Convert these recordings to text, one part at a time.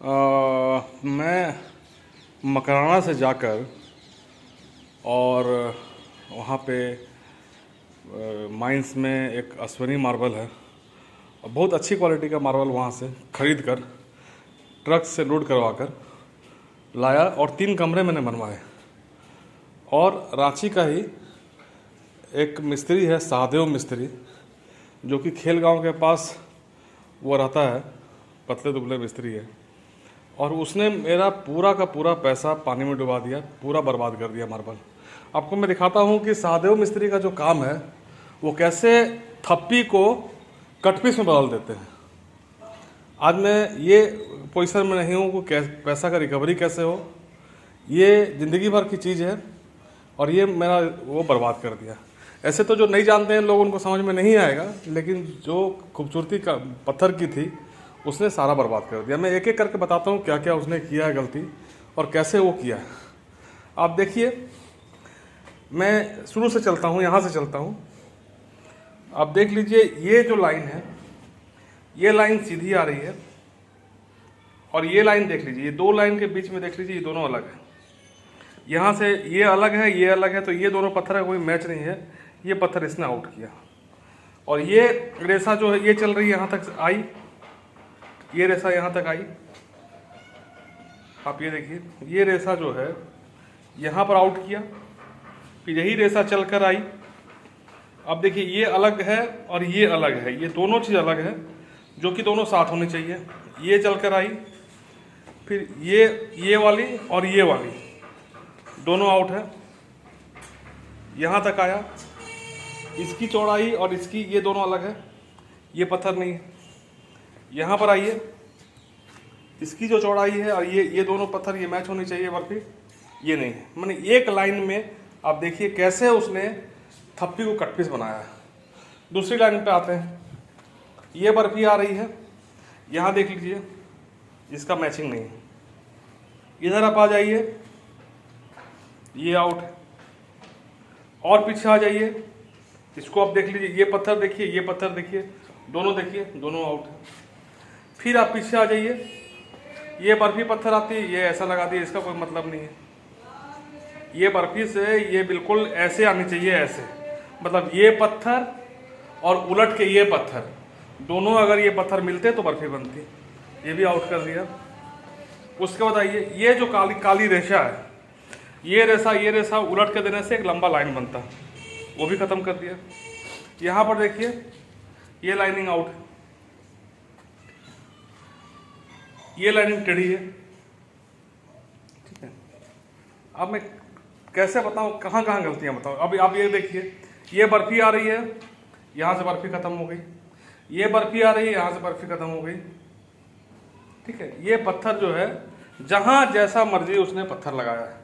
मैं मकराना से जाकर और वहाँ पे माइंस में एक अश्वनी मार्बल है और बहुत अच्छी क्वालिटी का मार्बल वहाँ से ख़रीद कर ट्रक से लोड करवा कर लाया और 3 कमरे मैंने बनवाए। और रांची का ही एक मिस्त्री है, सहदेव मिस्त्री, जो कि खेल गांव के पास वो रहता है, पतले दुबले मिस्त्री है। और उसने मेरा पूरा का पूरा पैसा पानी में डुबा दिया, पूरा बर्बाद कर दिया मार्बल। आपको मैं दिखाता हूँ कि सहदेव मिस्त्री का जो काम है वो कैसे थप्पी को कटपीस में बदल देते हैं। आज मैं ये पोजीशन में नहीं हूँ कि पैसा का रिकवरी कैसे हो, ये ज़िंदगी भर की चीज़ है और ये मेरा वो बर्बाद कर दिया। ऐसे तो जो नहीं जानते हैं लोग उनको समझ में नहीं आएगा, लेकिन जो खूबसूरती का पत्थर की थी उसने सारा बर्बाद कर दिया। मैं एक एक करके बताता हूँ क्या क्या उसने किया है गलती और कैसे वो किया है। आप देखिए, मैं शुरू से चलता हूँ, यहाँ से चलता हूँ। आप देख लीजिए, ये जो लाइन है ये लाइन सीधी आ रही है और ये लाइन देख लीजिए, ये 2 लाइन के बीच में देख लीजिए, ये दोनों अलग है। यहाँ से ये अलग है, ये अलग है, तो ये दोनों पत्थर का कोई मैच नहीं है। ये पत्थर इसने आउट किया और ये रेसा जो है ये चल रही है, यहाँ तक आई, ये रेसा यहाँ तक आई। आप ये देखिए, ये रेसा जो है यहाँ पर आउट किया, फिर यही रेसा चल कर आई। अब देखिए, ये अलग है और ये अलग है, ये दोनों चीज़ अलग है जो कि दोनों साथ होनी चाहिए। ये चल कर आई, फिर ये वाली और ये वाली दोनों आउट है। यहाँ तक आया, इसकी चौड़ाई और इसकी ये दोनों अलग है, ये पत्थर नहीं है। यहाँ पर आइए, इसकी जो चौड़ाई है और ये दोनों पत्थर ये मैच होनी चाहिए, बर्फी ये नहीं है। मैंने एक लाइन में आप देखिए कैसे उसने थप्पी को कटपीस बनाया है। दूसरी लाइन पे आते हैं, ये बर्फी आ रही है, यहाँ देख लीजिए इसका मैचिंग नहीं है। इधर आप आ जाइए, ये आउट है। और पीछे आ जाइए, इसको आप देख लीजिए, ये पत्थर देखिए, ये पत्थर देखिए, दोनों देखिए, दोनों आउट है। फिर आप पीछे आ जाइए, ये बर्फी पत्थर आती है, ये ऐसा लगा दिया, इसका कोई मतलब नहीं है। ये बर्फी से ये बिल्कुल ऐसे आनी चाहिए, ऐसे, मतलब ये पत्थर और उलट के ये पत्थर दोनों अगर ये पत्थर मिलते तो बर्फी बनती। ये भी आउट कर दिया। उसके बाद आइए, ये जो काली काली रेशा है, ये रेशा उलट के देने से एक लंबा लाइन बनता, वो भी ख़त्म कर दिया। यहाँ पर देखिए, ये लाइनिंग आउट है, ये लाइनिंग टेढ़ी है, ठीक है। अब मैं कैसे बताऊँ, कहाँ कहाँ गलतियाँ बताऊँ। अब आप ये देखिए, ये बर्फी आ रही है, यहाँ से बर्फी ख़त्म हो गई, ये बर्फी आ रही है, यहाँ से बर्फी ख़त्म हो गई, ठीक है। ये पत्थर जो है जहाँ जैसा मर्जी उसने पत्थर लगाया है,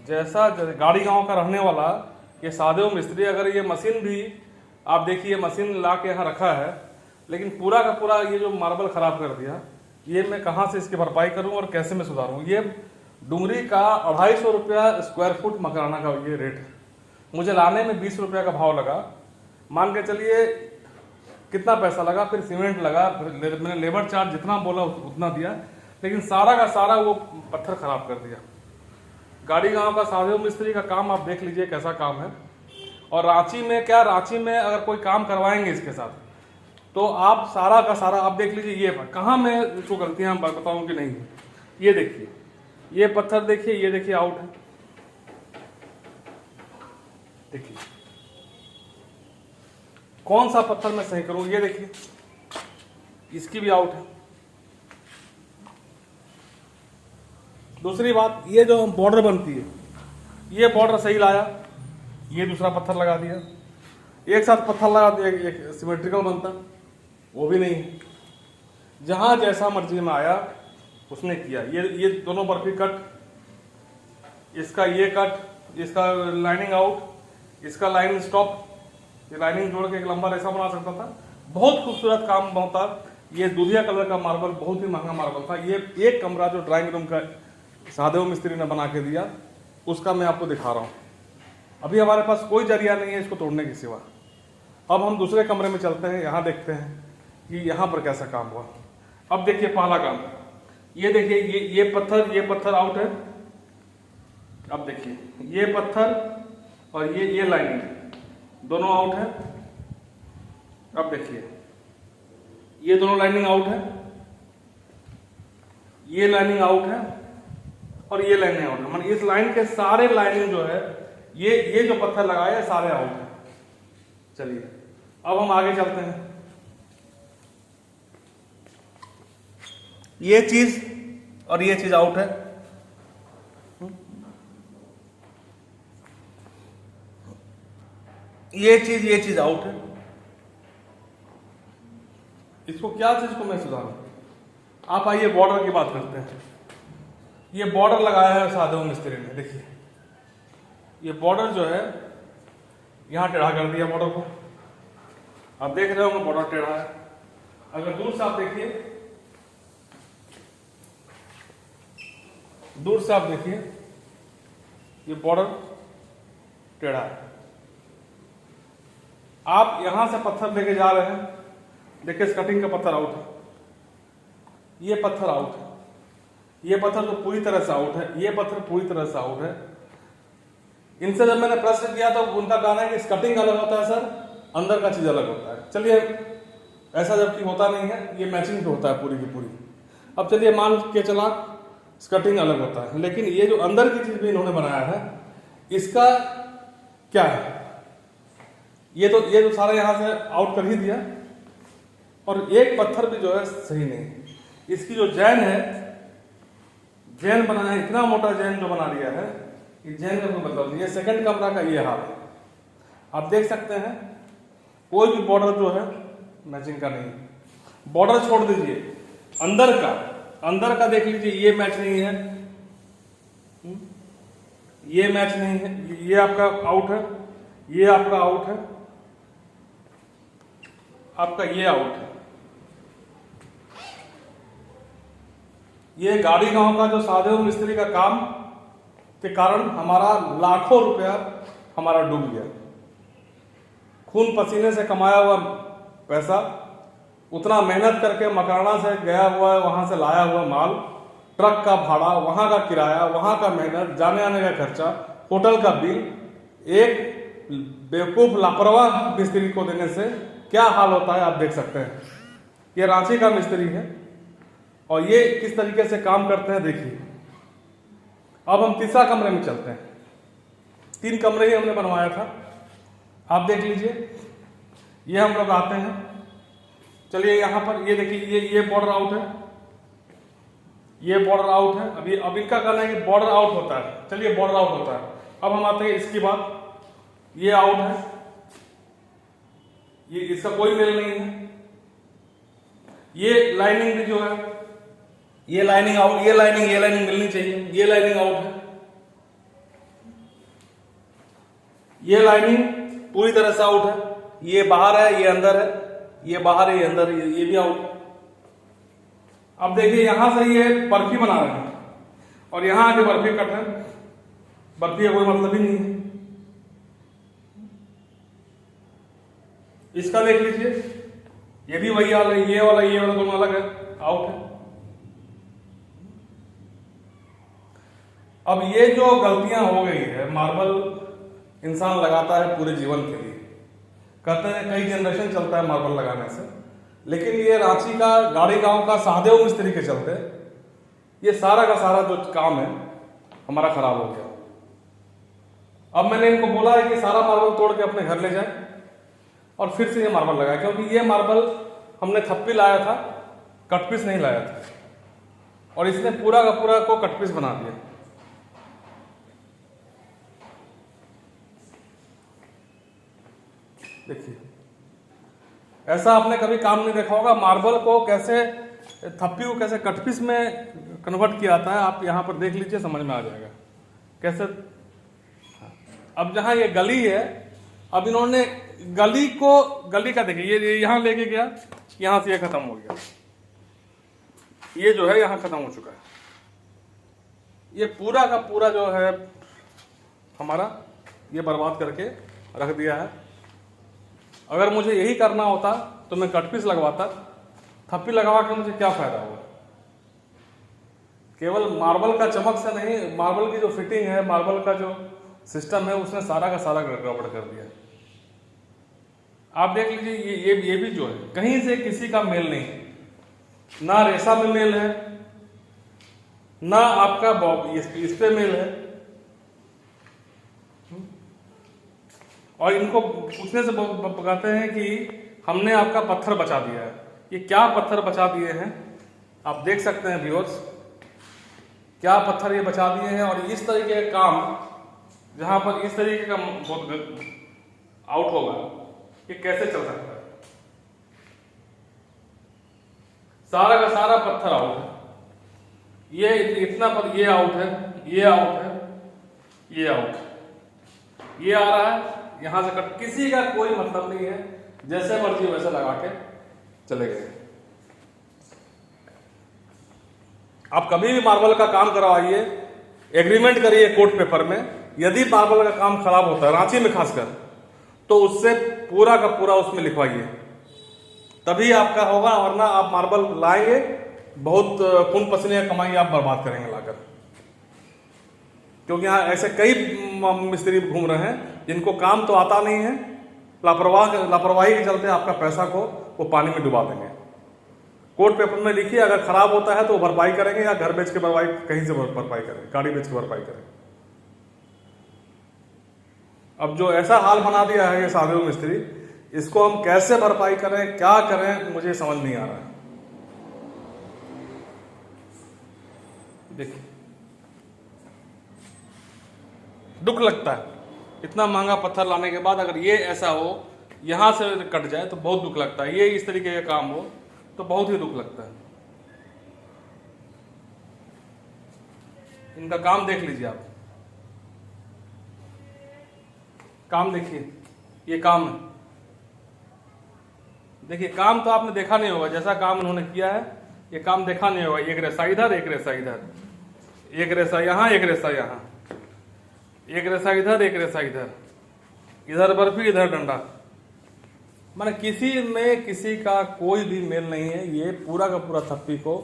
जैसा गाड़ी गांव का रहने वाला ये सहदेव मिस्त्री, अगर ये मशीन भी आप देखिए, मशीन ला के यहाँ रखा है, लेकिन पूरा का पूरा ये जो मार्बल ख़राब कर दिया, ये मैं कहाँ से इसकी भरपाई करूँ और कैसे मैं सुधारूँ। ये डुमरी का 250 रुपया स्क्वायर फुट मकराना का ये रेट है। मुझे लाने में 20 रुपया का भाव लगा, मान के चलिए कितना पैसा लगा, फिर सीमेंट लगा, फिर मैंने लेबर चार्ज जितना बोला उतना दिया, लेकिन सारा का सारा वो पत्थर ख़राब कर दिया। गाड़ी गांव का सहदेव मिस्त्री का काम आप देख लीजिए कैसा काम है। और रांची में क्या, रांची में अगर कोई काम करवाएंगे इसके साथ तो आप सारा का सारा आप देख लीजिए। ये कहाँ मैं इसको गलतियाँ बताऊँ कि नहीं, ये देखिए, ये पत्थर देखिए, ये देखिए आउट है, देखिए कौन सा पत्थर मैं सही करूँ, ये देखिए इसकी भी आउट है। दूसरी बात, ये जो बॉर्डर बनती है, ये बॉर्डर सही लाया, ये दूसरा पत्थर लगा दिया, एक साथ पत्थर लगा दिया, एक सिमेट्रिकल बनता, वो भी नहीं है। जहाँ जैसा मर्जी में आया उसने किया। ये दोनों बर्फी कट, इसका ये कट, इसका लाइनिंग आउट, इसका लाइन स्टॉप, ये लाइनिंग जोड़ के एक लंबा रेसा बना सकता था। बहुत खूबसूरत काम होता। ये दूधिया कलर का मार्बल बहुत ही महंगा मार्बल था। ये एक कमरा जो ड्राइंग रूम का सहदेव मिस्त्री ने बना के दिया, उसका मैं आपको दिखा रहा हूँ। अभी हमारे पास कोई जरिया नहीं है इसको तोड़ने के सिवा। अब हम दूसरे कमरे में चलते हैं, यहाँ देखते हैं कि यहाँ पर कैसा काम हुआ। अब देखिए पहला काम, ये देखिए ये पत्थर आउट है। अब देखिए ये पत्थर और ये लाइनिंग दोनों आउट है। अब देखिए ये दोनों लाइनिंग आउट है, ये लाइनिंग आउट है और ये लाइनिंग आउट है। मतलब इस लाइन के सारे लाइनिंग जो है ये जो पत्थर लगाए हैं सारे आउट है। चलिए अब हम आगे चलते हैं। ये चीज और ये चीज आउट है। ये चीज आउट है। इसको क्या चीज को मैं सुधारूं? आप आइए बॉर्डर की बात करते हैं। ये बॉर्डर लगाया है साधु मिस्त्री ने। देखिए ये बॉर्डर जो है यहां टेढ़ा कर दिया बॉर्डर को। आप देख रहे होंगे बॉर्डर टेढ़ा है। अगर दूर से आप देखिए, दूर से आप देखिए ये बॉर्डर टेढ़ा है। आप यहां से पत्थर लेके जा रहे हैं, देखिए इस कटिंग का पत्थर आउट है, ये पत्थर आउट है, ये पत्थर तो पूरी तरह से आउट है, ये पत्थर पूरी तरह से आउट है। इनसे जब मैंने प्रश्न किया तो उनका कहना है कि इस कटिंग अलग होता है सर, अंदर का चीज अलग होता है। चलिए ऐसा जबकि होता नहीं है, ये मैचिंग होता है पूरी की पूरी। अब चलिए मान के चला कटिंग अलग होता है, लेकिन ये जो अंदर की चीज भी इन्होंने बनाया है इसका क्या है? ये तो सारा यहां से आउट कर ही दिया और एक पत्थर भी जो है सही नहीं। इसकी जो जैन है, जैन बनाया है, इतना मोटा जैन जो बना दिया है, ये जैन का कोई मतलब नहीं। ये सेकंड कमरा का ये हाल है। आप देख सकते हैं कोई भी बॉर्डर जो है मैचिंग का नहीं। बॉर्डर छोड़ दीजिए, अंदर का देख लीजिए, ये मैच नहीं है, ये मैच नहीं है, ये आपका आउट है, ये आपका आउट है, आपका ये आउट है। ये गाड़ी गांव का जो साधु मिस्त्री का काम के कारण हमारा लाखों रुपया हमारा डूब गया। खून पसीने से कमाया हुआ पैसा, उतना मेहनत करके मकराना से गया हुआ, वहां से लाया हुआ माल, ट्रक का भाड़ा, वहां का किराया, वहां का मेहनत, जाने आने का खर्चा, होटल का बिल, एक बेवकूफ लापरवाह मिस्त्री को देने से क्या हाल होता है आप देख सकते हैं। ये रांची का मिस्त्री है और ये किस तरीके से काम करते हैं देखिए। अब हम तीसरा कमरे में चलते हैं। 3 कमरे ही हमने बनवाया था, आप देख लीजिए। ये हम लोग आते हैं, चलिए यहां पर ये देखिए, ये बॉर्डर आउट है, ये बॉर्डर आउट है। अब इनका कहना है कि बॉर्डर आउट होता है। चलिए बॉर्डर आउट होता है। अब हम आते हैं इसकी बात, ये आउट है, ये इसका कोई मेल नहीं है। ये लाइनिंग भी जो है, ये लाइनिंग आउट, ये लाइनिंग मिलनी चाहिए, ये लाइनिंग आउट है। ये लाइनिंग पूरी तरह से आउट है, ये बाहर है, ये अंदर है, ये बाहर है, ये अंदर है, ये भी आउट। अब देखिए यहां से ये बर्फी बना रहे हैं और यहां आके बर्फी कट है, बर्फी का कोई मतलब ही नहीं है। इसका देख लीजिए, ये भी वही हाल है, ये वाला दोनों अलग है, आउट है। अब ये जो गलतियां हो गई है, मार्बल इंसान लगाता है पूरे जीवन के लिए, कहते हैं कई जनरेशन चलता है मार्बल लगाने से, लेकिन ये रांची का गाड़ी गांव का सादेव मिस्त्री के चलते ये सारा का सारा जो काम है हमारा खराब हो गया। अब मैंने इनको बोला है कि सारा मार्बल तोड़ के अपने घर ले जाए और फिर से ये मार्बल लगाए, क्योंकि ये मार्बल हमने थप्पी लाया था, कटपीस नहीं लाया था, और इसने पूरा का पूरा को कटपीस बना दिया। देखिए ऐसा आपने कभी काम नहीं देखा होगा। मार्बल को कैसे, थप्पी को कैसे कटपीस में कन्वर्ट किया जाता है, आप यहां पर देख लीजिए, समझ में आ जाएगा कैसे। अब जहां ये गली है, अब इन्होंने गली का देखिए, ये यहां लेके गया, यहां से ये खत्म हो गया, ये जो है यहां खत्म हो चुका है। ये पूरा का पूरा जो है हमारा ये बर्बाद करके रख दिया है। अगर मुझे यही करना होता तो मैं कटपीस लगवाता, थप्पी लगवा के मुझे क्या फायदा हुआ। केवल मार्बल का चमक से नहीं, मार्बल की जो फिटिंग है, मार्बल का जो सिस्टम है, उसने सारा का सारा गड़बड़ कर दिया। आप देख लीजिए, ये भी जो है कहीं से किसी का मेल नहीं, ना रेसा में मेल है, ना आपका इस पे मेल है। और इनको पूछने से कहते हैं कि हमने आपका पत्थर बचा दिया है। ये क्या पत्थर बचा दिए हैं आप देख सकते हैं व्यूअर्स, क्या पत्थर ये बचा दिए हैं। और इस तरीके का काम, जहां पर इस तरीके का आउट होगा, ये कैसे चल सकता है? सारा का सारा पत्थर आउट है, ये इतना पर ये आउट है, ये आउट है, ये आउट है, ये आ रहा है यहां से कट, किसी का कोई मतलब नहीं है, जैसे मर्जी वैसे लगा के चले गए। आप कभी भी मार्बल का काम करवाइए, एग्रीमेंट करिए कोर्ट पेपर में, यदि मार्बल का काम खराब होता है रांची में खासकर, तो उससे पूरा का पूरा उसमें लिखवाइए, तभी आपका होगा। वरना आप मार्बल लाएंगे, बहुत खून पसीने की कमाई आप बर्बाद करेंगे लाकर। क्योंकि यहाँ ऐसे कई मिस्त्री घूम रहे हैं जिनको काम तो आता नहीं है, लापरवाही के चलते आपका पैसा को वो पानी में डुबा देंगे। कोर्ट पेपर में लिखिए, अगर खराब होता है तो भरपाई करेंगे, या घर बेच के भरपाई, कहीं से भरपाई करेंगे, गाड़ी बेच के भरपाई करेंगे। अब जो ऐसा हाल बना दिया है ये साधु मिस्त्री, इसको हम कैसे भरपाई करें, क्या करें, मुझे समझ नहीं आ रहा है। देखिए, दुख लगता है, इतना महंगा पत्थर लाने के बाद अगर ये ऐसा हो, यहां से कट जाए तो बहुत दुख लगता है। ये इस तरीके का काम हो तो बहुत ही दुख लगता है। इनका काम देख लीजिए आप, काम देखिए, ये काम है, देखिए काम तो आपने देखा नहीं होगा, जैसा काम उन्होंने किया है ये काम देखा नहीं होगा। एक रेसा इधर, एक रेसा इधर, एक रेसा यहां, एक रेसा यहां, एक रेसा इधर, एक रेसा इधर, इधर बर्फी, इधर डंडा, माने किसी में किसी का कोई भी मेल नहीं है। ये पूरा का पूरा थप्पी को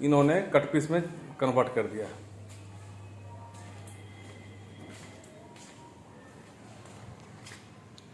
इन्होंने कटपीस में कन्वर्ट कर दिया है।